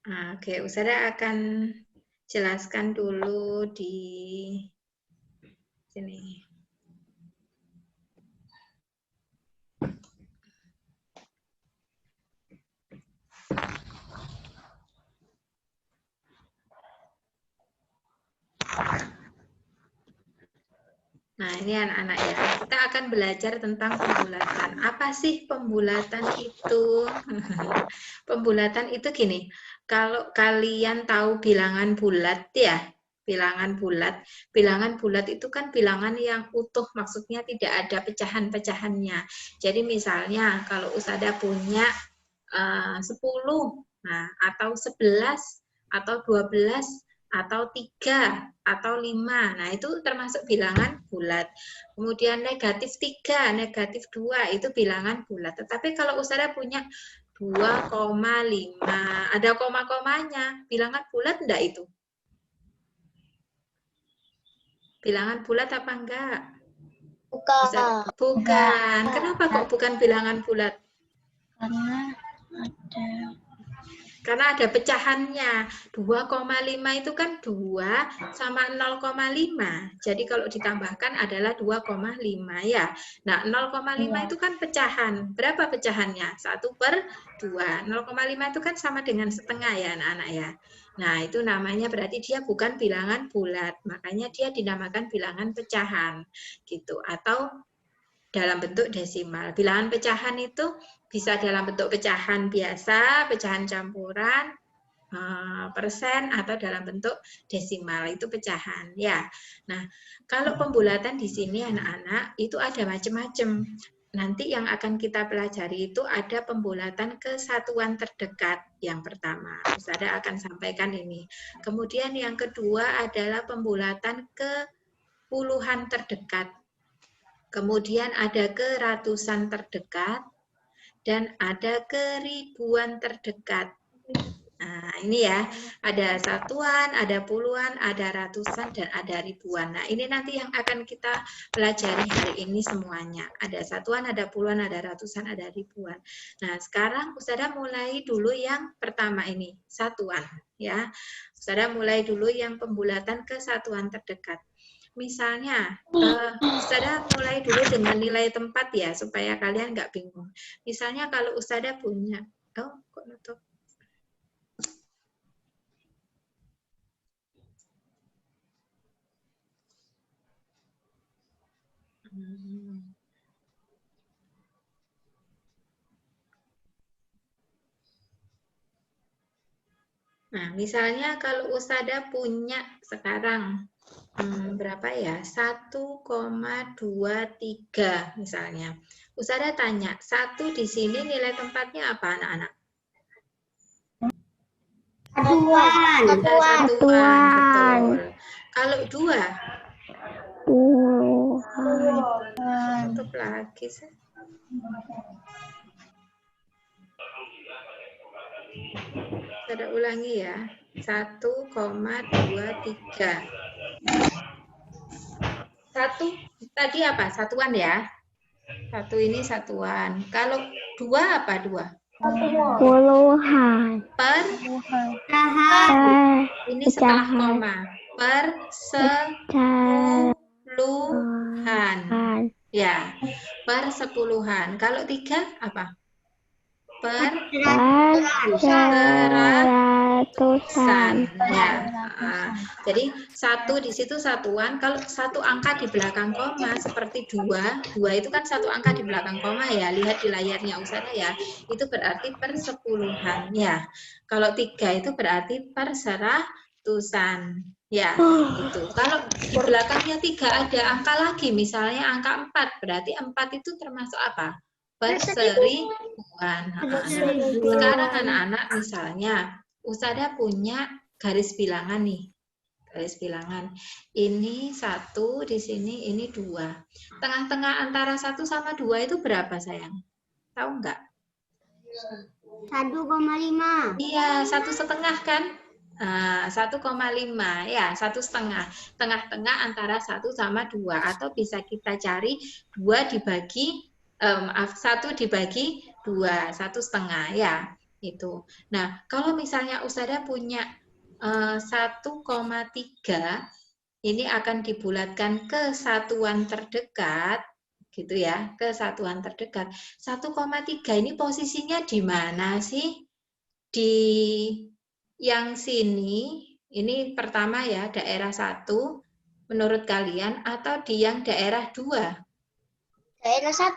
Oke, Ustazah akan jelaskan dulu di sini. Nah, ini anak-anak ya. Kita akan belajar tentang pembulatan. Apa sih pembulatan itu? Pembulatan itu gini, kalau kalian tahu bilangan bulat ya, bilangan bulat itu kan bilangan yang utuh, maksudnya tidak ada pecahan-pecahannya. Jadi misalnya kalau Ustazah punya 10, nah, atau 11, atau 12, atau 3, atau 5. Nah, itu termasuk bilangan bulat. Kemudian negatif 3, negatif 2, itu bilangan bulat. Tetapi kalau Ustazah punya 2,5, ada koma-komanya, bilangan bulat enggak itu? Bilangan bulat apa enggak? Bukan. Bukan. Kenapa kok bukan bilangan bulat? Karena ada pecahannya. 2,5 itu kan 2 sama 0,5. Jadi kalau ditambahkan adalah 2,5 ya. Nah, 0,5 itu kan pecahan. Berapa pecahannya? 1/2. 0,5 itu kan sama dengan setengah ya anak-anak ya. Nah, itu namanya berarti dia bukan bilangan bulat. Makanya dia dinamakan bilangan pecahan gitu. Atau dalam bentuk desimal. Bilangan pecahan itu bisa dalam bentuk pecahan biasa, pecahan campuran, persen, atau dalam bentuk desimal, itu pecahan ya. Nah, kalau pembulatan di sini anak-anak itu ada macam-macam. Nanti yang akan kita pelajari itu ada pembulatan ke satuan terdekat yang pertama. Ustazah akan sampaikan ini. Kemudian yang kedua adalah pembulatan ke puluhan terdekat. Kemudian ada ke ratusan terdekat, dan ada ke ribuan terdekat. Nah, ini ya, ada satuan, ada puluhan, ada ratusan, dan ada ribuan. Nah, ini nanti yang akan kita pelajari hari ini semuanya. Ada satuan, ada puluhan, ada ratusan, ada ribuan. Nah, sekarang Ustazah mulai dulu yang pertama ini, satuan. Ya, Ustazah mulai dulu yang pembulatan ke satuan terdekat. Misalnya, Ustazah mulai dulu dengan nilai tempat ya, supaya kalian nggak bingung. Misalnya kalau Ustazah punya, oh kok nutup? Nah, misalnya kalau Ustazah punya sekarang berapa ya? 1,23 misalnya. Ustazah tanya, 1 di sini nilai tempatnya apa anak-anak? Satuan. Satuan, betul. Kalau 2? Tutup lagi sih. Kita ulangi ya. 1,23. 1 tadi apa? Satuan ya. 1 ini satuan. Kalau 2 apa 2? Puluhan. Per ini setelah koma. Per sepuluhan. Ya, per sepuluhan. Kalau 3 apa? Per seratusan. Ya. Jadi 1 di situ satuan. Kalau 1 angka di belakang koma seperti 2 itu kan 1 angka di belakang koma ya. Lihat di layarnya Ustazah ya. Itu berarti per sepuluhan ya. Kalau 3 itu berarti per seratusan. Ya, itu. Kalau di belakangnya 3 ada angka lagi, misalnya angka 4, berarti 4 itu termasuk apa? Perseribuan. Sekarang anak-anak misalnya Ustazah punya garis bilangan nih. Garis bilangan. Ini 1 di sini, ini 2. Tengah-tengah antara 1 sama 2 itu berapa sayang? Tahu nggak? 1,5. Iya, 1,5 kan? 1,5 ya, 1,5. Tengah-tengah antara 1 sama 2, atau bisa kita cari 2 dibagi 1 dibagi 2, 1,5 ya. Itu. Nah, kalau misalnya Ustazah punya 1,3, ini akan dibulatkan ke satuan terdekat, gitu ya, ke satuan terdekat. 1,3 ini posisinya di mana sih? Di yang sini, ini pertama ya, daerah 1, menurut kalian, atau di yang daerah 2? Daerah 1.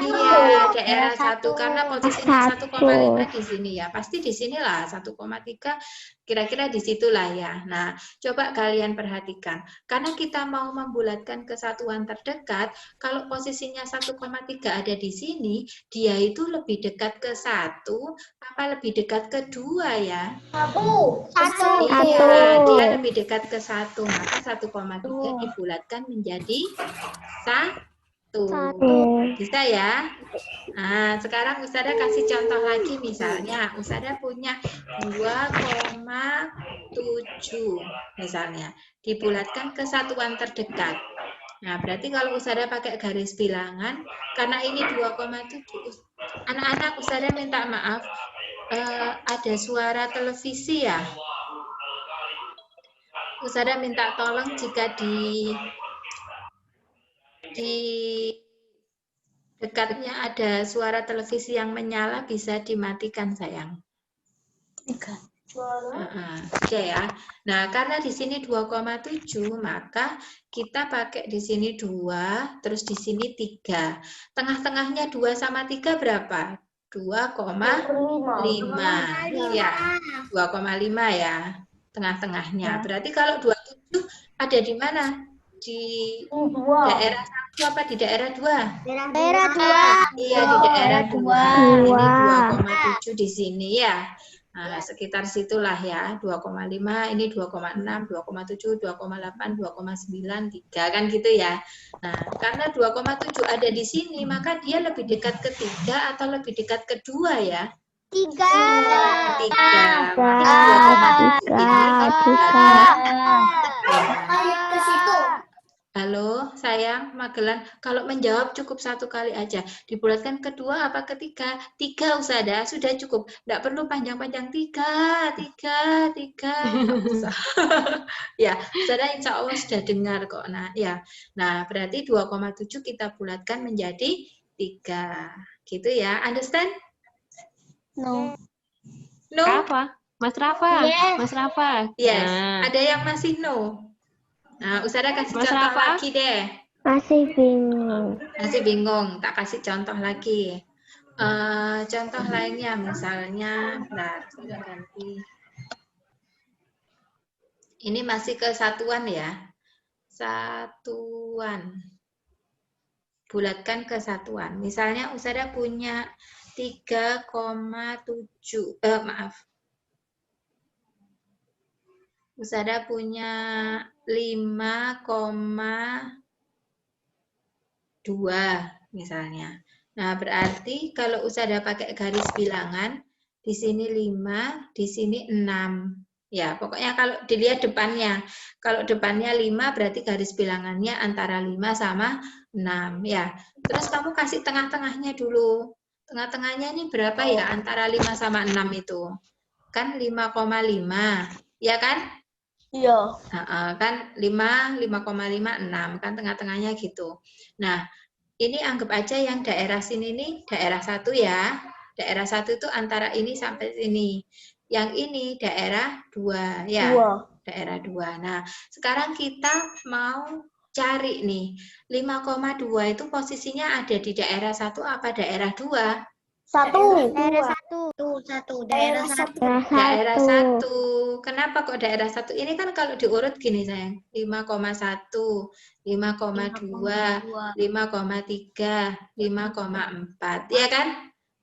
Iya, daerah 1 karena posisinya 1,5 di sini ya. Pasti di sinilah 1,3 kira-kira di situlah ya. Nah, coba kalian perhatikan. Karena kita mau membulatkan ke satuan terdekat, kalau posisinya 1,3 ada di sini, dia itu lebih dekat ke 1 apa lebih dekat ke 2 ya? 1. Iya, dia lebih dekat ke 1. Maka 1,3 dibulatkan menjadi 1. Bisa ya? Nah, sekarang Ustazah kasih contoh lagi misalnya. Ustazah punya 2,7 misalnya. Dibulatkan ke satuan terdekat. Nah, berarti kalau Ustazah pakai garis bilangan, karena ini 2,7. Anak-anak, Ustazah minta maaf. Ada suara televisi ya? Ustazah minta tolong jika di dekatnya ada suara televisi yang menyala, bisa dimatikan sayang. Oke ya. Nah, karena di sini 2,7, maka kita pakai di sini 2, terus di sini 3. Tengah-tengahnya 2 sama 3 berapa? 2,5. Ya, 2,5 ya. Tengah-tengahnya. Berarti kalau 27 ada di mana? Di daerah 1 apa di daerah 2? Daerah 2. Iya, di daerah 2. Ini 2,7 di sini ya. Nah, sekitar situlah ya. 2,5, ini 2,6, 2,7, 2,8, 2,9, 3 kan gitu ya. Nah, karena 2,7 ada di sini, maka dia lebih dekat ke 3 atau lebih dekat ke 2 ya? 3. 3. Maka 2,7 ini Ke situ. halo, sayang, Magelan. Kalau menjawab cukup 1 kali aja. Dibulatkan kedua apa ketiga? 3, Ustazah. Sudah cukup. Tidak perlu panjang-panjang. 3. Nggak usah. Ya, Ustazah insya Allah sudah dengar kok. Nah, ya. Nah, berarti 2,7 kita bulatkan menjadi 3. Gitu ya. Understand? No. No? Rafa, Mas Rafa, Yes. Mas Rafa. Yes. Nah, Ada yang masih no? Nah, Ustazah kasih Mas contoh Rafa? lagi deh. Masih bingung. Masih bingung, tak kasih contoh lagi. Contoh lainnya misalnya, bentar, saya ganti. Ini masih ke satuan ya. Satuan. Bulatkan ke satuan. Misalnya Ustazah punya 3,7, maaf. Ustazah punya 5,2 misalnya. Nah, berarti kalau Ustazah pakai garis bilangan, di sini 5, di sini 6. Ya, pokoknya kalau dilihat depannya. Kalau depannya 5, berarti garis bilangannya antara 5 sama 6. Ya, terus kamu kasih tengah-tengahnya dulu. Tengah-tengahnya ini berapa ya antara 5 sama 6 itu? Kan 5,5. Ya kan? Iya. Kan 5, 5,5, 6. Kan tengah-tengahnya gitu. Nah, ini anggap aja yang daerah sini nih daerah 1 ya. Daerah 1 itu antara ini sampai sini. Yang ini daerah 2 ya. 2. Daerah 2. Nah, sekarang kita mau cari nih. 5,2 itu posisinya ada di daerah 1 apa daerah 2? 1. Daerah 1. Daerah 1. Daerah 1. Kenapa kok daerah 1? Ini kan kalau diurut gini sayang. 5,1, 5,2, 5,3, 5,4. Ya kan?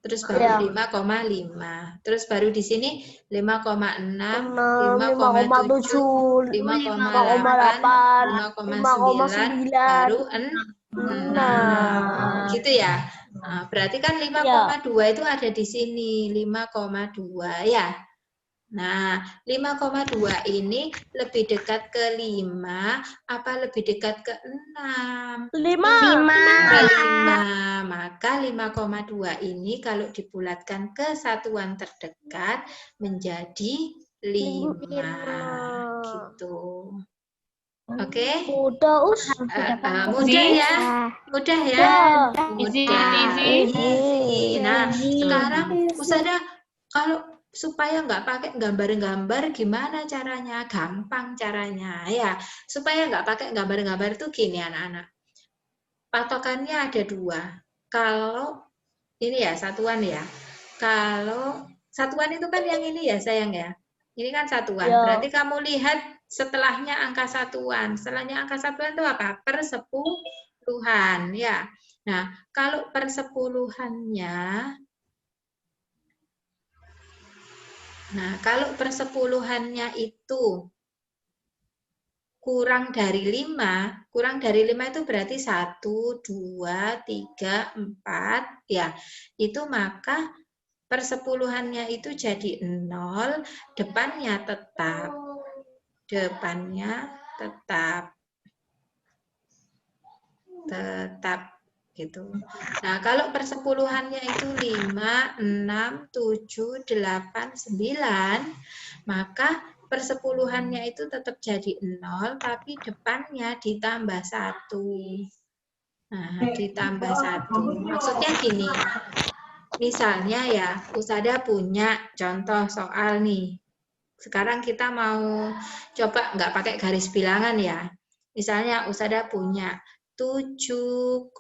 Terus baru 5,5. Terus baru di sini 5,6, 5,7, 5,8, 5,9, baru 6. Gitu ya. Nah, berarti kan 5,2 itu ada di sini, 5,2 ya. Nah, 5,2 ini lebih dekat ke 5 apa lebih dekat ke 6? 5. Ke 5. Maka 5,2 ini kalau dibulatkan ke satuan terdekat menjadi 5. Gitu. Oke? Mudah, Us. Mudah ya? Mudah ya? Easy, Mudah. Easy. Nah, sekarang Ustazah kalau supaya nggak pakai gambar-gambar gimana caranya? Gampang caranya ya. Supaya nggak pakai gambar-gambar itu gini anak-anak. Patokannya ada 2. Kalau ini ya satuan ya. Kalau satuan itu kan yang ini ya sayang ya. Ini kan satuan. Ya. Berarti kamu lihat setelahnya angka satuan. Setelahnya angka satuan itu apa? Persepuluhan ya. Nah, kalau persepuluhannya itu kurang dari 5 itu berarti 1, 2, 3, 4 ya. Itu maka persepuluhannya itu jadi 0, depannya tetap gitu. Nah, kalau persepuluhannya itu 5, 6, 7, 8, 9, maka persepuluhannya itu tetap jadi 0, tapi depannya ditambah 1. Nah, ditambah 1. Maksudnya gini, misalnya ya, Ustazah punya contoh soal nih. Sekarang kita mau coba nggak pakai garis bilangan ya. Misalnya Ustazah punya 7,3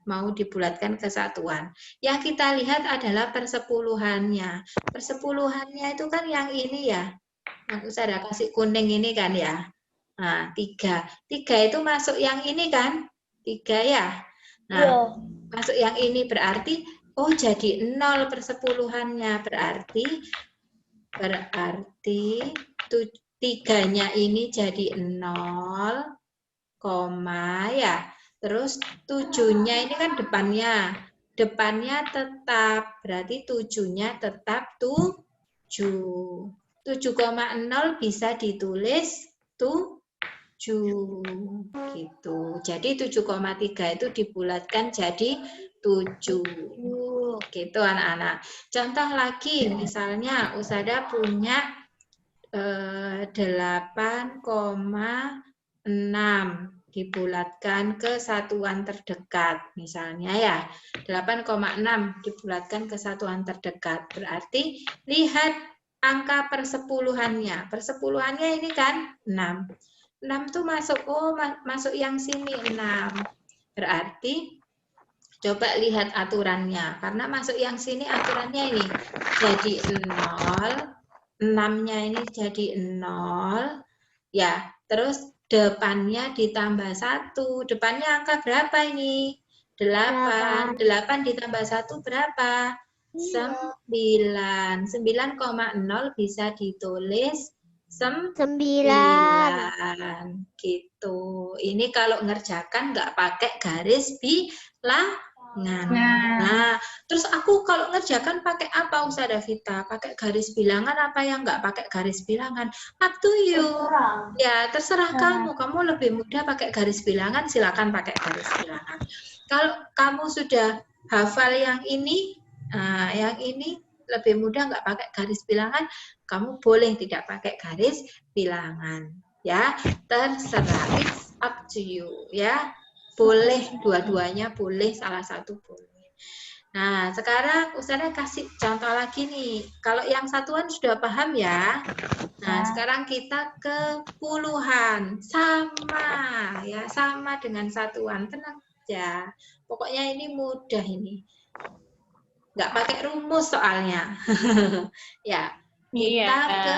mau dibulatkan ke satuan. Yang kita lihat adalah persepuluhannya. Persepuluhannya itu kan yang ini ya. Yang Ustazah kasih kuning ini kan ya. Nah, 3. 3 itu masuk yang ini kan? 3 ya. Nah, masuk yang ini berarti oh jadi 0 persepuluhannya. Berarti 3-nya ini jadi 0, ya. Terus 7-nya ini kan depannya. Depannya tetap, berarti 7-nya tetap 7. 7,0 bisa ditulis 7 gitu. Jadi 7,3 itu dibulatkan jadi 7. Gitu anak-anak. Contoh lagi, misalnya Ustazah punya 8,6 dibulatkan ke satuan terdekat. Misalnya ya, 8,6 dibulatkan ke satuan terdekat. Berarti lihat angka persepuluhannya. Persepuluhannya ini kan 6. 6 tuh masuk, masuk yang sini 6. Berarti coba lihat aturannya. Karena masuk yang sini aturannya ini jadi 0. 6-nya ini jadi 0. Ya, terus depannya ditambah 1. Depannya angka berapa ini? 8. 8 ditambah 1 berapa? 9. 9,0 bisa ditulis 9. Gitu. Ini kalau ngerjakan nggak pakai garis bilangan. Nah, terus aku kalau ngerjakan pakai apa Ustazah Vita? Pakai garis bilangan apa yang nggak pakai garis bilangan? Up to you. Ya, terserah kamu. Kamu lebih mudah pakai garis bilangan, silakan pakai garis bilangan. Kalau kamu sudah hafal yang ini lebih mudah nggak pakai garis bilangan, kamu boleh tidak pakai garis bilangan. Ya, terserah. It's up to you. Ya. Boleh, dua-duanya boleh, salah satu boleh. Nah, sekarang Ustazah kasih contoh lagi nih. Kalau yang satuan sudah paham ya. Nah, sekarang kita ke puluhan. Sama, ya, sama dengan satuan. Tenang aja. Pokoknya ini mudah ini. Nggak pakai rumus soalnya. Ya, kita ke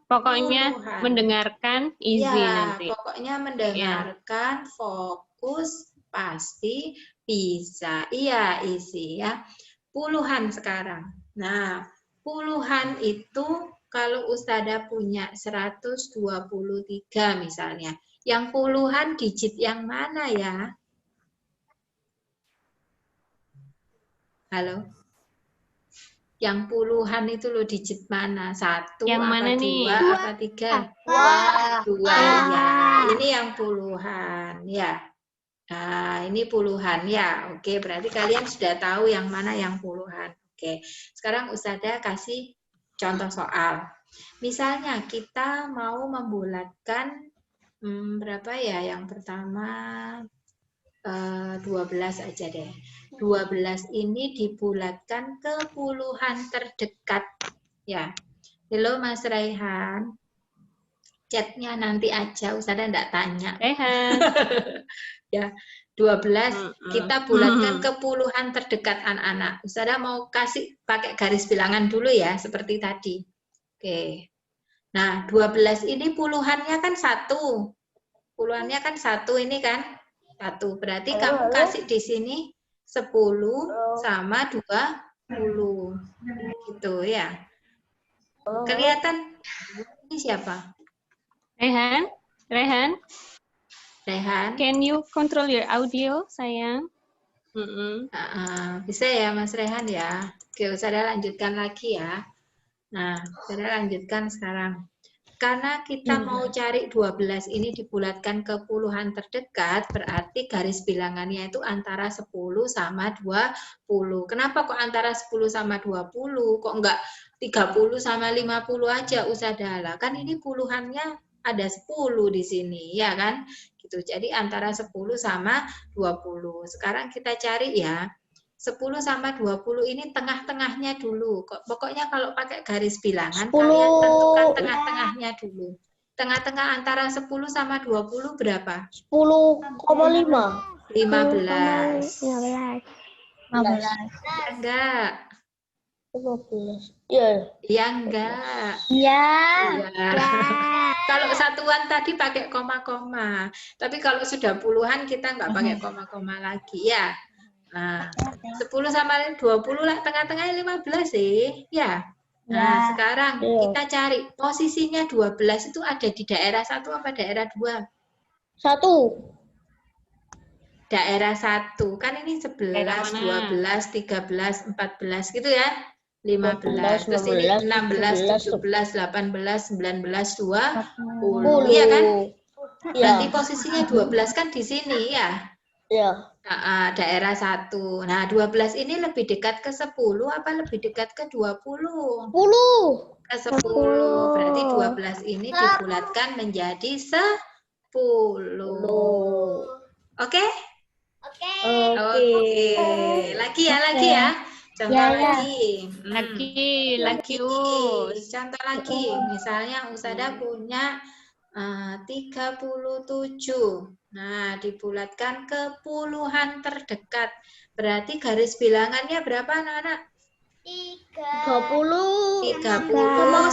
pokoknya puluhan. Mendengarkan easy Ya, nanti. Pokoknya mendengarkan, fokus, pasti bisa. Iya, isi ya. Puluhan sekarang. Nah, puluhan itu kalau Ustazah punya 123 misalnya. Yang puluhan digit yang mana ya? Halo? Yang puluhan itu loh digit mana? 1 Yang apa mana 2 nih? apa 3? 2 ya. Ini yang puluhan ya. Nah, ini puluhan ya. Oke, berarti kalian sudah tahu yang mana yang puluhan. Oke, sekarang Ustazah kasih contoh soal. Misalnya kita mau membulatkan berapa ya? Yang pertama 12 aja deh. 12 ini dibulatkan ke puluhan terdekat. Ya. Halo Mas Raihan. Chatnya nanti aja, Ustazah enggak tanya. Rehan. Ya, 12 kita bulatkan ke puluhan terdekat anak-anak. Ustazah mau kasih pakai garis bilangan dulu ya, seperti tadi. Oke. Nah, 12 ini puluhannya kan 1. Puluhannya kan 1 ini kan. 1. Berarti kamu kasih di sini 10 sama 20. Gitu ya. Kelihatan ini siapa? Rehan. Rehan. Rehan. Can you control your audio, sayang? Bisa ya Mas Rehan ya. Oke, Ustazah lanjutkan lagi ya. Nah, Ustazah lanjutkan sekarang. Karena kita mau cari 12 ini dibulatkan ke puluhan terdekat, berarti garis bilangannya itu antara 10 sama 20. Kenapa kok antara 10 sama 20? Kok enggak 30 sama 50 aja Ustazah? Lah, kan ini puluhannya ada 10 di sini, ya kan? Gitu. Jadi antara 10 sama 20. Sekarang kita cari ya. 10 sama 20 ini tengah-tengahnya dulu. Pokoknya kalau pakai garis bilangan, 10. kalian tentukan tengah-tengahnya dulu. Tengah-tengah antara 10 sama 20 berapa? 10,5. 15. 15. Ya enggak? 15. Iya. Ya enggak? Iya. Iya. Kalau satuan tadi pakai koma-koma. Tapi kalau sudah puluhan kita enggak pakai koma-koma lagi ya. Nah, 10 sama 20 lah, tengah-tengahnya 15 sih. Ya. Nah, sekarang kita cari posisinya 12 itu ada di daerah 1 apa daerah 2? 1. Daerah 1. Kan ini 11, 12, 13, 14 gitu ya. 15. Terus ini 16, 17, 18, 19, 20. Iya kan? Berarti posisinya 12 kan di sini ya. Iya. Daerah 1. Nah, 12 ini lebih dekat ke 10 apa lebih dekat ke 20? 10. Ke 10. Berarti 12 ini dibulatkan menjadi 10. Oke? Oke. Lagi ya. Contoh lagi. Lagi. Contoh lagi. Misalnya Ustazah punya 37. Nah, dibulatkan ke puluhan terdekat. Berarti garis bilangannya berapa anak-anak? 30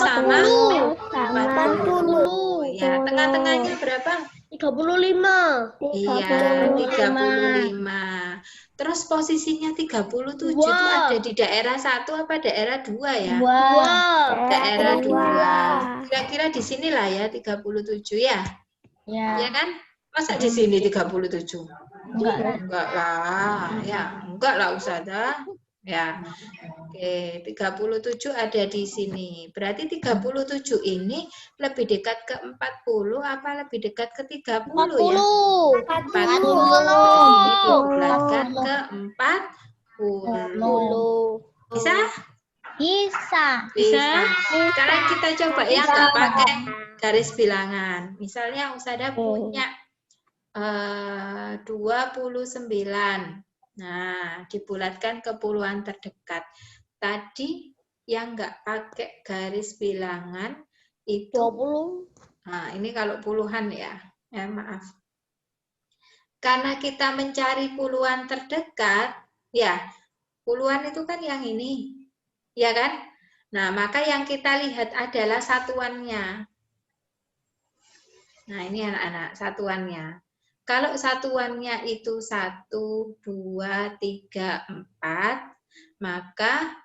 sama 40. Ya, tengah-tengahnya berapa? 35. Iya, 35. Terus posisinya 37 itu ada di daerah 1 apa daerah 2 ya? 2. Daerah 2. Kira-kira di sinilah ya 37 ya? Ya kan? Masa di sini 37? Enggak lah. Ya, enggak lah Ustazah. Ya. Oke, 37 ada di sini. Berarti 37 ini lebih dekat ke 40 apa lebih dekat ke 30 ya? 40. Ini dibulatkan ke 40. Bisa? Bisa. Sekarang kita coba ya nggak pakai garis bilangan. Misalnya Ustazah punya 29. Nah, dibulatkan ke puluhan terdekat. Tadi yang nggak pakai garis bilangan itu 20. Nah, ini kalau puluhan ya. Maaf. Karena kita mencari puluhan terdekat, ya, puluhan itu kan yang ini. Ya kan? Nah, maka yang kita lihat adalah satuannya. Nah, ini anak-anak satuannya. Kalau satuannya itu 1, 2, 3, 4, maka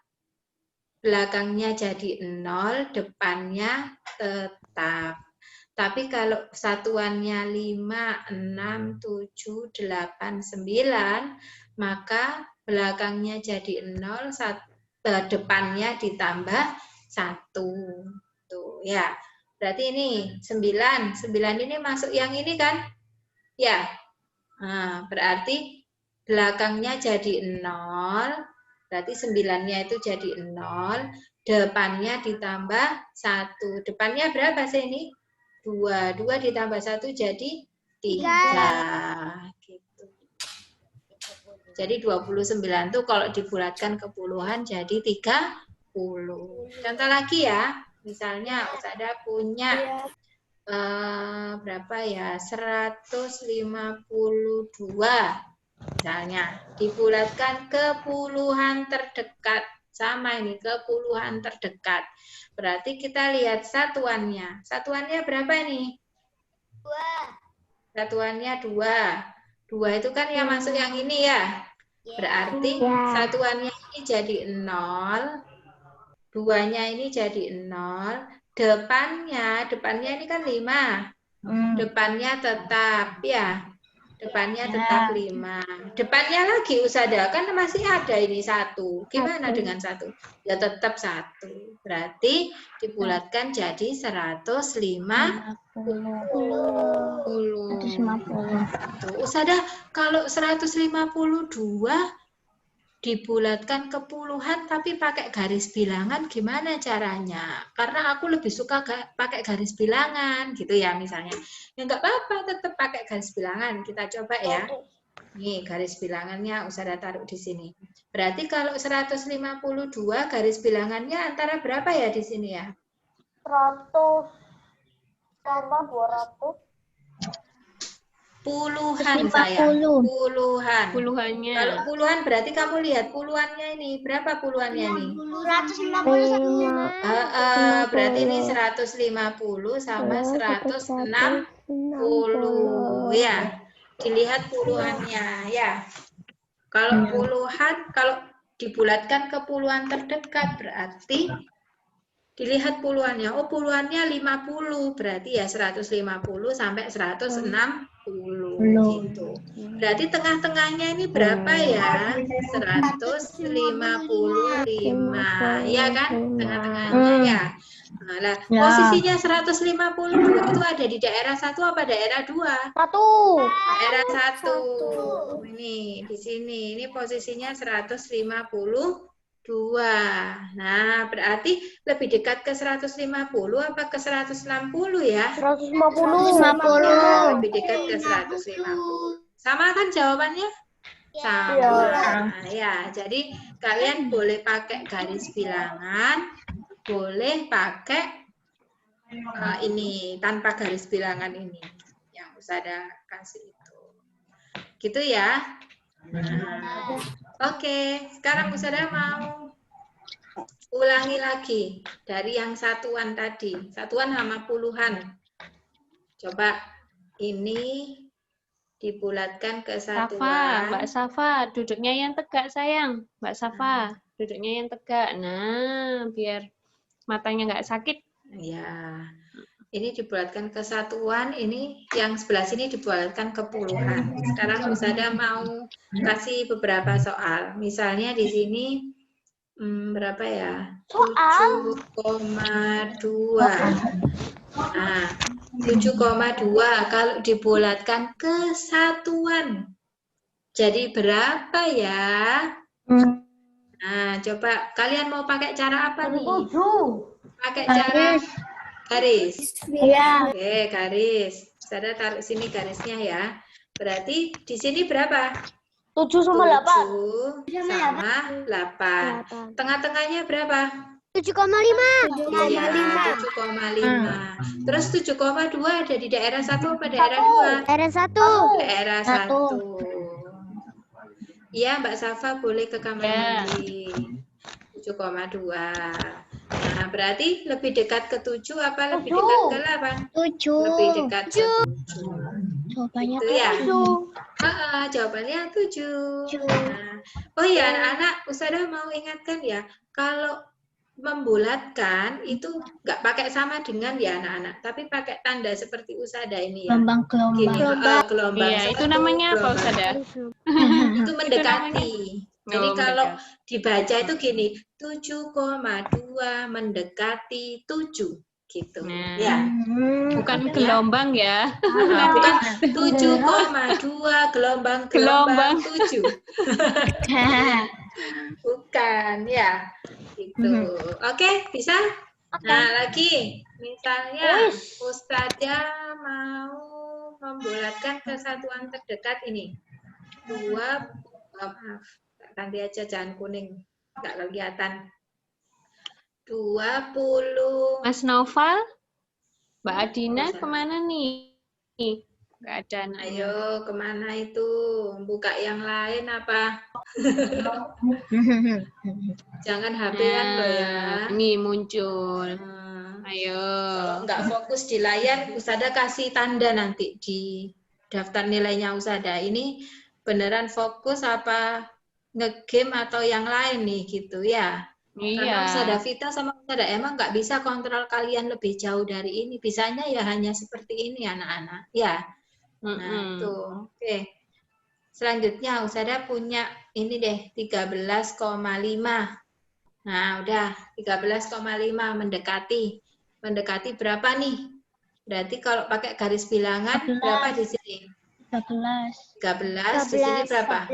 belakangnya jadi 0, depannya tetap. Tapi kalau satuannya 5, 6, 7, 8, 9, maka belakangnya jadi 0, depannya ditambah 1. Tuh ya. Berarti ini 9. 9 ini masuk yang ini kan? Ya. Nah, berarti belakangnya jadi 0. Berarti 9-nya itu jadi 0. Depannya ditambah 1. Depannya berapa sih ini? 2. 2 ditambah 1 jadi 3. Gitu. Jadi 29 tuh kalau dibulatkan ke puluhan jadi 30. Contoh lagi ya. Misalnya Ustazah punya berapa ya? 152. Misalnya dibulatkan ke puluhan terdekat. Sama ini ke puluhan terdekat. Berarti kita lihat satuannya. Satuannya berapa ini? 2. Satuannya 2. 2 itu kan yang masuk yang ini ya. Berarti satuannya ini jadi 0. 2-nya ini jadi 0. Depannya ini kan 5. Depannya tetap ya. Depannya tetap 5. Depannya lagi Ustazah, kan masih ada ini 1. Gimana dengan 1? Ya tetap 1. Berarti dibulatkan jadi 150. Ustazah, kalau 152 dibulatkan ke puluhan tapi pakai garis bilangan gimana caranya? Karena aku lebih suka pakai garis bilangan gitu ya misalnya. Ya nggak apa-apa, tetap pakai garis bilangan. Kita coba ya. Nih garis bilangannya Ustazah taruh di sini. Berarti kalau 152 garis bilangannya antara berapa ya di sini ya? 100 tambah 200. Puluhan saya. Puluhan. Puluhannya. Kalau puluhan berarti kamu lihat puluhannya ini. Berapa puluhannya nih? 150. Berarti ini 150 sama 160 ya. Dilihat puluhannya ya. Kalau puluhan, kalau dibulatkan ke puluhan terdekat berarti dilihat puluhannya. Oh, puluhannya 50. Berarti ya 150 sampai 160 gitu. Berarti tengah-tengahnya ini berapa ya? 155. Ya kan? Tengah-tengahnya ya. Nah, posisinya 150 itu ada di daerah 1 apa daerah 2? 1. Daerah 1. Ini di sini. Ini posisinya 152. Nah, berarti lebih dekat ke 150 apa ke 160 ya? 150. Lebih dekat ke 150. Sama kan jawabannya? Sama. Ya, jadi kalian boleh pakai garis bilangan, boleh pakai ini tanpa garis bilangan ini yang Ustazah kasih itu. Gitu ya. Nah, oke, sekarang Ustazah mau ulangi lagi dari yang satuan tadi. Satuan sama puluhan. Coba ini dibulatkan ke satuan. Mbak Safa, duduknya yang tegak sayang. Mbak Safa, duduknya yang tegak. Nah, biar matanya nggak sakit. Ya, ini dibulatkan ke satuan, ini yang sebelah sini dibulatkan ke puluhan. Sekarang Ustazah mau kasih beberapa soal. Misalnya di sini berapa ya? 7,2. Nah, 7,2 kalau dibulatkan ke satuan. Jadi berapa ya? Nah, coba kalian mau pakai cara apa nih? Pakai cara garis. Iya. Oke, garis. Saya taruh sini garisnya ya. Berarti di sini berapa? 7 sama 8. 7 sama 8. Tengah-tengahnya berapa? 7,5. Iya, 7,5. Terus 7,2 ada di daerah 1 apa daerah 2? Daerah 1. Daerah 1. Iya, Mbak Safa boleh ke kamar mandi. 7,2. Nah, berarti lebih dekat ke 7 apa lebih dekat ke 8? 7. Lebih dekat ke 7. Jawabannya Itu ya? 7. Jawabannya 7. Nah, oh iya, anak-anak, Ustazah mau ingatkan ya, kalau membulatkan itu nggak pakai sama dengan ya anak-anak, tapi pakai tanda seperti Ustazah ini ya. Gelombang. Gini, gelombang. Iya, itu satu, namanya apa gelombang Ustazah? itu mendekati. Jadi Oh, kalau mendekat. dibaca itu gini, 7,2 mendekati 7 gitu. Nah, Ya. bukan Ya. gelombang ya. Nah, bukan 7,2 gelombang 7. Bukan ya. Gitu. Oke, bisa? Nah, lagi misalnya Ustazah mau membulatkan kesatuan terdekat ini. 2, maaf, ganti aja jangan kuning, nggak kelihatan. 20. Mas Noval, Mbak Adina Bisa. kemana nih? Nggak ada anaknya. Ayo, kemana itu? Buka yang lain apa? Jangan HP-an loh ya. Ini muncul. Nah, Ayo. kalau nggak fokus di layar, Ustazah kasih tanda nanti di daftar nilainya Ustazah. Ini beneran fokus apa ngegame atau yang lain nih gitu ya. Karena Ustazah Iya. Vita sama Ustazah emang nggak bisa kontrol kalian lebih jauh dari ini. Bisanya ya hanya seperti ini anak-anak. Ya. Nah, itu. Oke. Selanjutnya Ustazah punya ini deh 13,5. Nah, udah 13,5 mendekati. Mendekati berapa nih? Berarti kalau pakai garis bilangan 14. berapa di sini? 13. 13, di sini berapa?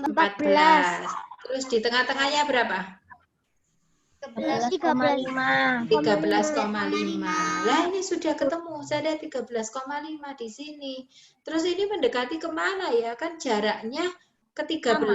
14. Terus di tengah-tengahnya berapa? 13,5. 13,5. Lah ini sudah ketemu, saya ada 13,5 di sini. Terus ini mendekati kemana ya? Kan jaraknya ke 13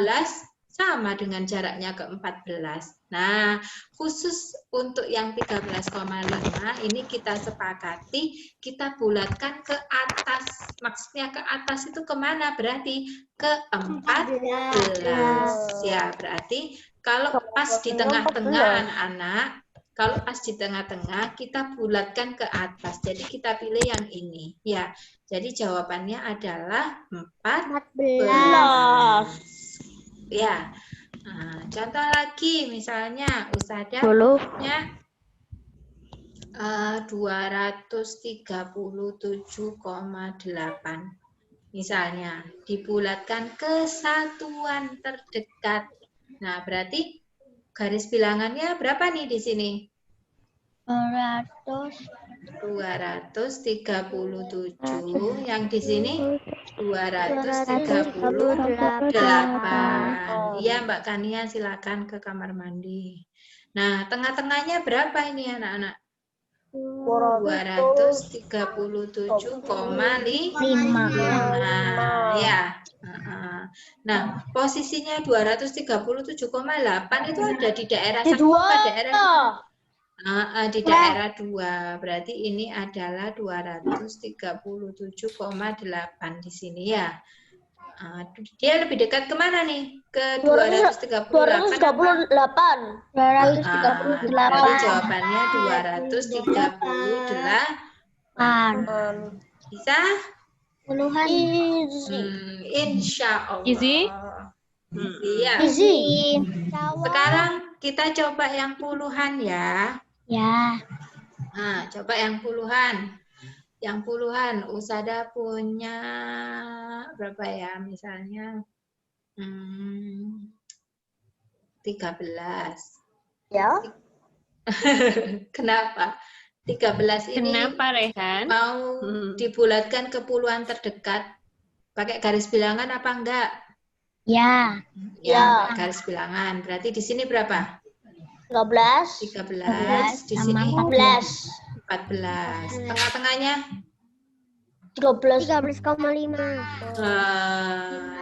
sama dengan jaraknya ke 14. Nah, khusus untuk yang 13,5 ini kita sepakati, kita bulatkan ke atas. Maksudnya ke atas itu kemana? Berarti ke 14. Ya, berarti kalau pas di tengah-tengah anak-anak, kalau pas di tengah-tengah kita bulatkan ke atas. Jadi kita pilih yang ini. Ya, jadi jawabannya adalah 14. Ya, nah, contoh lagi misalnya Ustazah punya 237,8 misalnya dibulatkan ke satuan terdekat. Nah, berarti garis bilangannya berapa nih di sini? 237, yang di sini 238. Iya, Mbak Kania, silakan ke kamar mandi. Nah, tengah-tengahnya berapa ini anak-anak? 237,5. Ya. Nah, posisinya 237,8 itu ada di daerah 1 apa daerah? Di daerah 2. Berarti ini adalah 237,8 di sini ya. Dia lebih dekat kemana nih? Ke 238. 238. Berarti jawabannya 238. Bisa? Puluhan. Insya Allah. Easy? Iya. Easy. Sekarang kita coba yang puluhan ya. Ya. Nah, coba yang puluhan. Yang puluhan, Ustazah punya berapa ya? Misalnya 13. Ya. Kenapa? 13 ini Kenapa, Rehan? mau dibulatkan ke puluhan terdekat. Pakai garis bilangan apa enggak? Ya. Ya, pakai garis bilangan. Berarti di sini berapa? 13. 13. Di sini 14. 14. Tengah-tengahnya? 13,5.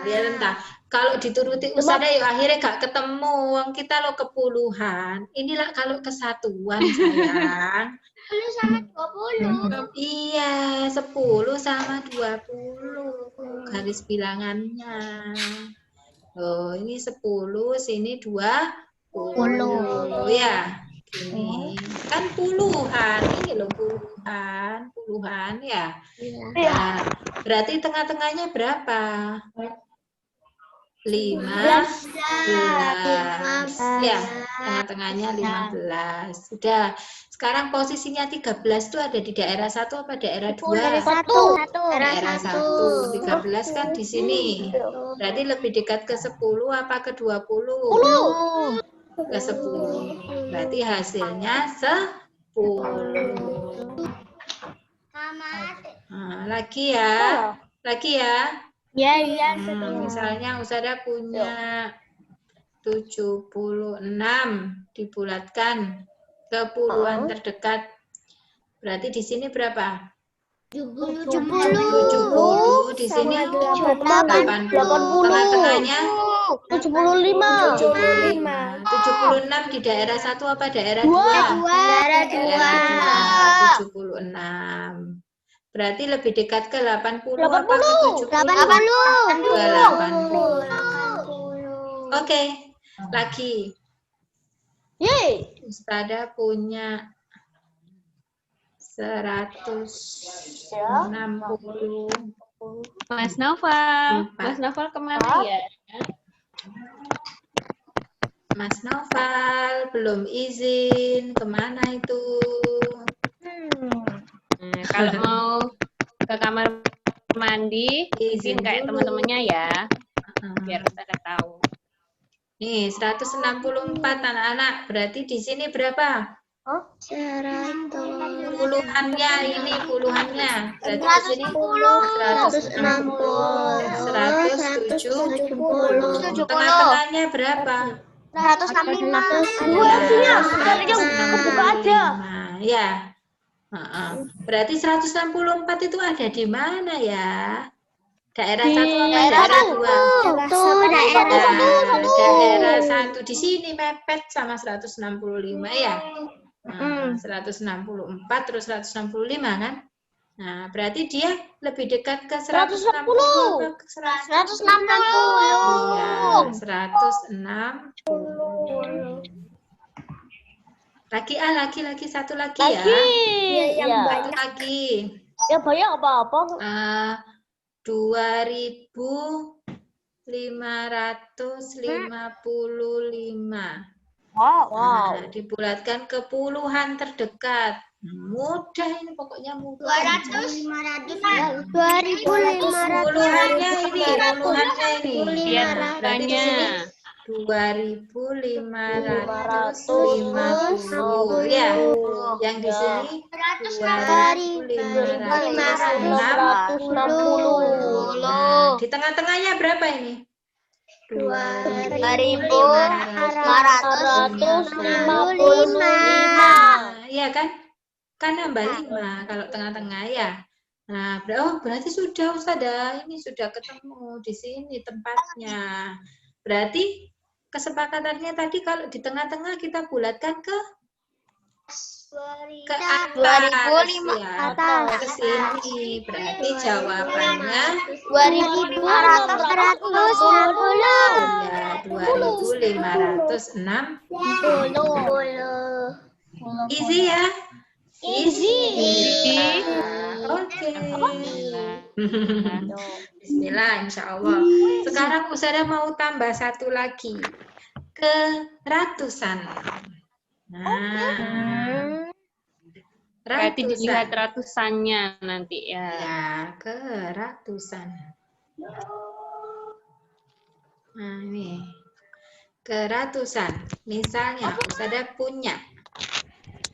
Lihat entah. Kalau dituruti Ustazah ya akhirnya gak ketemu. Wong kita lo kepuluhan. Inilah kalau kesatuan sayang. 10 sama 20. Iya, 10 sama 20. Garis bilangannya. Oh, ini 10, sini 20. Ya. Ini kan puluhan, ini loh puluhan ya. Nah, berarti tengah-tengahnya berapa? 15. Ya, tengah-tengahnya 15. Sudah. Sekarang posisinya 13 itu ada di daerah 1 apa daerah 2? Daerah 1. 13 kan di sini. Berarti lebih dekat ke 10 apa ke 20? Ke 10. Berarti hasilnya 10. Nah, lagi ya. Lagi ya. Ya. Misalnya Usada punya 76 dibulatkan ke puluhan terdekat. Berarti di sini berapa? 70. Di sini 80. Tengah-tengahnya 75. 76 di daerah 1 apa daerah 2? Daerah Daerah 2. 76. Berarti lebih dekat ke 80 apa ke 70? Ke 80. Oke, lagi. Ustada punya 160. Mas Noval. Mas Noval kemana ya? Mas Noval belum izin. Kemana itu? Nah, kalau mau ke kamar mandi, izin kayak teman-temannya ya, biar Ustada tahu. Nih, 164 anak-anak. Berarti di sini berapa? Puluhannya ini, puluhannya. Berarti di sini 170. Tengah-tengahnya berapa? 165. Ya. Berarti 164 itu ada di mana ya? Daerah 1 apa daerah 2? Daerah 1 di sini mepet sama 165 ya. 164 terus 165 kan? Nah, berarti dia lebih dekat ke 160 apa ke 160? Iya, 160. Lagi satu lagi ya. Satu lagi. Ya banyak apa-apa. 2555. Wow. Nah, dibulatkan ke puluhan terdekat. Mudah ini, pokoknya mudah. 2500. Puluhannya ini. Berarti di sini 2550 ya. Yang di sini 2560. Nah, di tengah-tengahnya berapa ini? 2555. Iya kan? Kan nambah 5 kalau tengah-tengah ya. Nah, berarti sudah Ustazah, ini sudah ketemu di sini tempatnya. Berarti kesepakatannya tadi kalau di tengah-tengah kita bulatkan ke atas ya, ke sini. Berarti jawabannya 2560. ya 2560. Easy ya? Easy. Oke. Bismillah, insya Allah. Sekarang Usada mau tambah satu lagi. Ke ratusan. Nah, Berarti dilihat ratusan. ratusannya nanti ya. Ya, ke ratusan. Nah, ini. Ke ratusan. Misalnya, Usada punya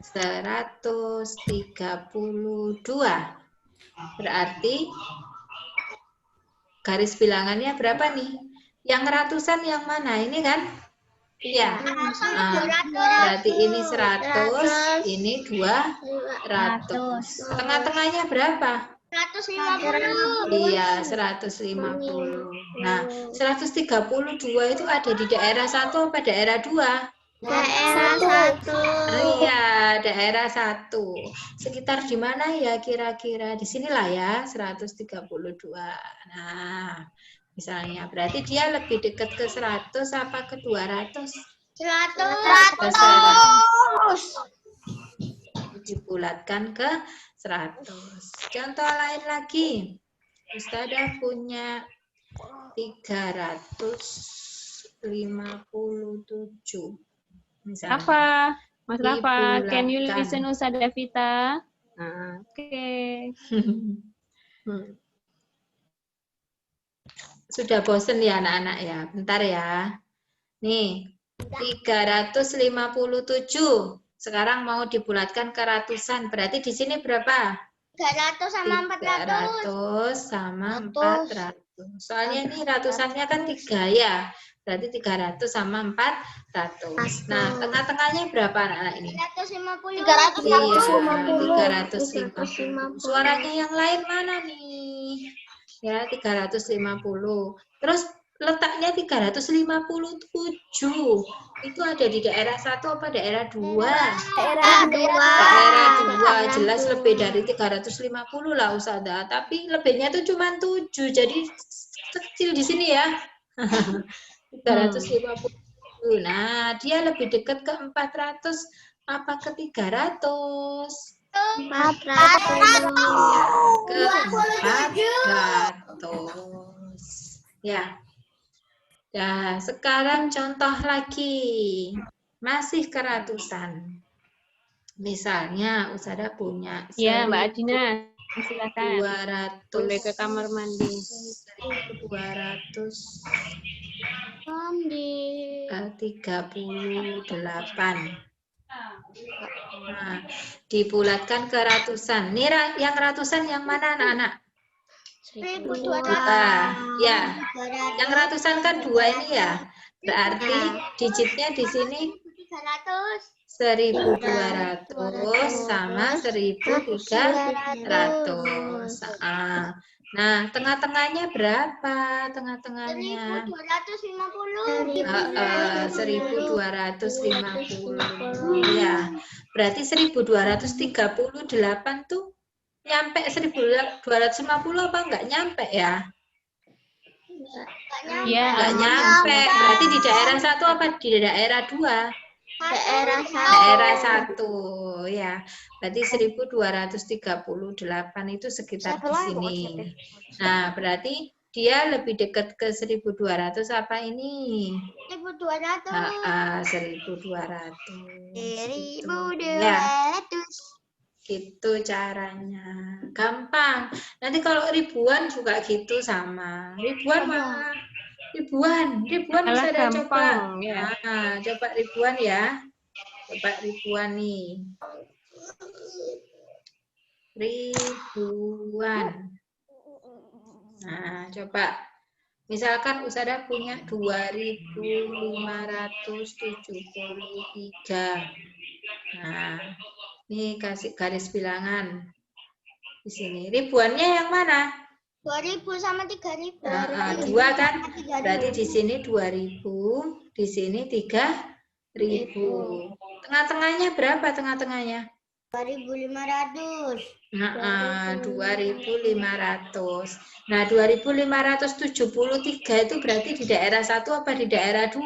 132. Berarti garis bilangannya berapa nih? Yang ratusan yang mana? Ini kan? Iya. Berarti ini 100, ini 200. Tengah-tengahnya berapa? 150. Iya, 150. Nah, 132 itu ada di daerah 1 apa daerah 2? Daerah 1. Iya, daerah 1. Sekitar di mana ya kira-kira? Di sinilah ya, 132. Nah, misalnya berarti dia lebih dekat ke 100 apa ke 200? 100. Dibulatkan ke 100. Contoh lain lagi. Ustazah punya 357. Misalnya. Apa? Mas Rafa, can you Dibulatkan. listen Ustazah Vita? Nah, oke. Sudah bosen ya anak-anak ya? Bentar ya. Nih, 357. Sekarang mau dibulatkan ke ratusan. Berarti di sini berapa? 300 sama 400. 300 sama 400. Soalnya ini ratusannya kan 3 ya. Berarti 300 sama 400. Nah, tengah-tengahnya berapa anak-anak ini? 350. 350. Suaranya yang lain mana nih? Ya, 350. Terus letaknya 357. Itu ada di daerah 1 apa daerah 2? Daerah 2. Daerah 2 jelas lebih dari 350 lah Ustazah. Tapi lebihnya tuh cuma 7. Jadi kecil di sini ya. 350. Nah, dia lebih dekat ke 400 apa ke 300? 400. Ya, ke 400. Ya. Nah, sekarang contoh lagi. Masih keratusan. Misalnya Ustazah punya Ya, Mbak Adina, silakan. 200. Boleh ke kamar mandi. 238. Nah, dibulatkan ke ratusan. Ini yang ratusan yang mana anak-anak? 1200. Ya, yang ratusan kan 2 ini ya. Berarti digitnya di sini 1200 sama 1300. Nah, tengah-tengahnya berapa? Tengah-tengahnya 1250. Ya. Berarti 1238 tuh nyampe 1250 apa enggak nyampe ya? Iya, Enggak nyampe. Berarti di daerah 1 apa di daerah 2? Daerah 1 ya. Berarti 1238 itu sekitar di sini. Nah, berarti dia lebih dekat ke 1200 apa ini? 1200. 1200. Ya. Gitu caranya. Gampang. Nanti kalau ribuan juga gitu sama. Ribuan mana? Ribuan bisa ada coba. ya. Nah, coba ribuan ya. Coba ribuan nih. Ribuan. Nah, coba. Misalkan Ustazah punya 2573. Nah, ini kasih garis bilangan di sini. Ribuannya yang mana? 2000 sama 3000. 2 kan? Berarti di sini 2000, di sini 3000. Tengah-tengahnya berapa tengah-tengahnya? 2500. 2500. Nah, 2573 itu berarti di daerah 1 apa di daerah 2?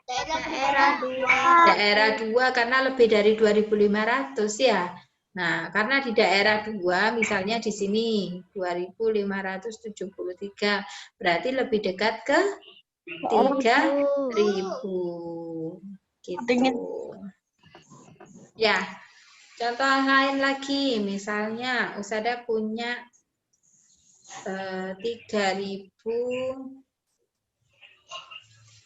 Daerah 2. Daerah 2 karena lebih dari 2500 ya. Nah, karena di daerah 2 misalnya di sini 2573 berarti lebih dekat ke 3000. Gitu. Ya. Contoh lain lagi, misalnya Ustazah punya 3000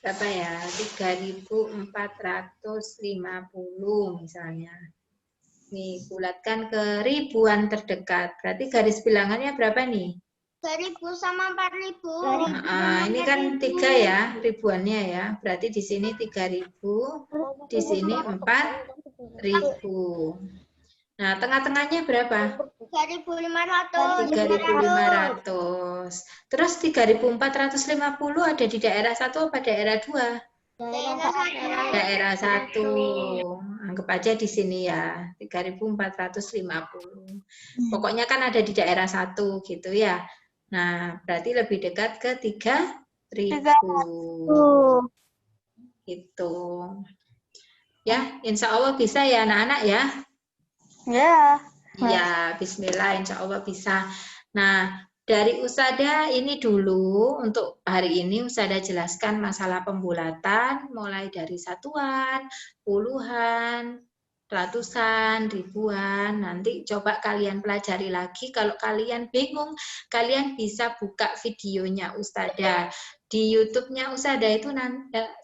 berapa ya? 3450 misalnya. Nih, bulatkan ke ribuan terdekat. Berarti garis bilangannya berapa nih? 3000 sama 4000. Ini kan 3 ya, ribuannya ya. Berarti di sini 3000, di sini 4000. Nah, tengah-tengahnya berapa? 3500. 3500. Terus 3450 ada di daerah 1 apa daerah 2? Daerah 1. Anggap aja di sini ya, 3450. Pokoknya kan ada di daerah 1 gitu ya. Nah, berarti lebih dekat ke 3000. Gitu. Ya, insya Allah bisa ya anak-anak ya. Ya. Ya, bismillah, insya Allah bisa. Nah, dari Usada ini dulu untuk hari ini Usada jelaskan masalah pembulatan mulai dari satuan, puluhan, ratusan, ribuan. Nanti coba kalian pelajari lagi. Kalau kalian bingung, kalian bisa buka videonya Ustada. Di YouTube-nya Usada itu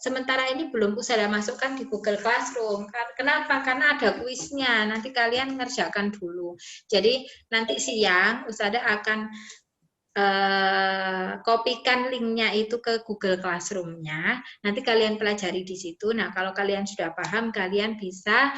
sementara ini belum Usada masukkan di Google Classroom. Kenapa? Karena ada kuisnya. Nanti kalian ngerjakan dulu. Jadi nanti siang Usada akan kopikan linknya itu ke Google Classroom-nya. Nanti kalian pelajari di situ. Nah, kalau kalian sudah paham, kalian bisa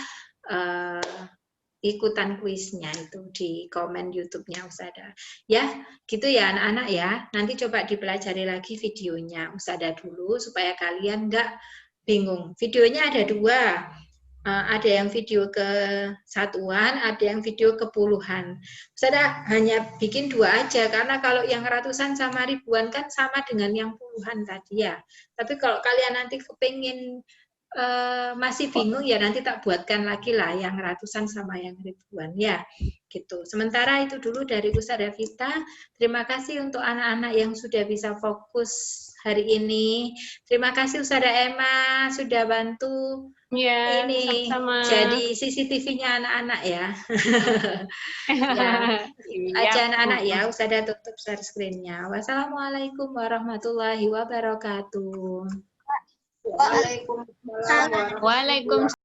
ikutan kuisnya itu di komen YouTube-nya Usada. Ya, gitu ya anak-anak ya. Nanti coba dipelajari lagi videonya Usada dulu supaya kalian nggak bingung. Videonya ada 2. Ada yang video ke satuan, ada yang video ke puluhan. Usada hanya bikin 2 aja, karena kalau yang ratusan sama ribuan kan sama dengan yang puluhan tadi ya. Tapi kalau kalian nanti kepingin masih bingung ya nanti tak buatkan lagi lah yang ratusan sama yang ribuan ya gitu. Sementara itu dulu dari Usada Vita. Terima kasih untuk anak-anak yang sudah bisa fokus hari ini. Terima kasih Usada Emma sudah bantu Ya, ini sama-sama. jadi CCTV-nya anak-anak ya. Ya, Iya, aja anak-anak Bu. ya, Usada tutup share screen-nya. Wassalamualaikum warahmatullahi wabarakatuh. Waalaikumsalam. Waalaikumsalam.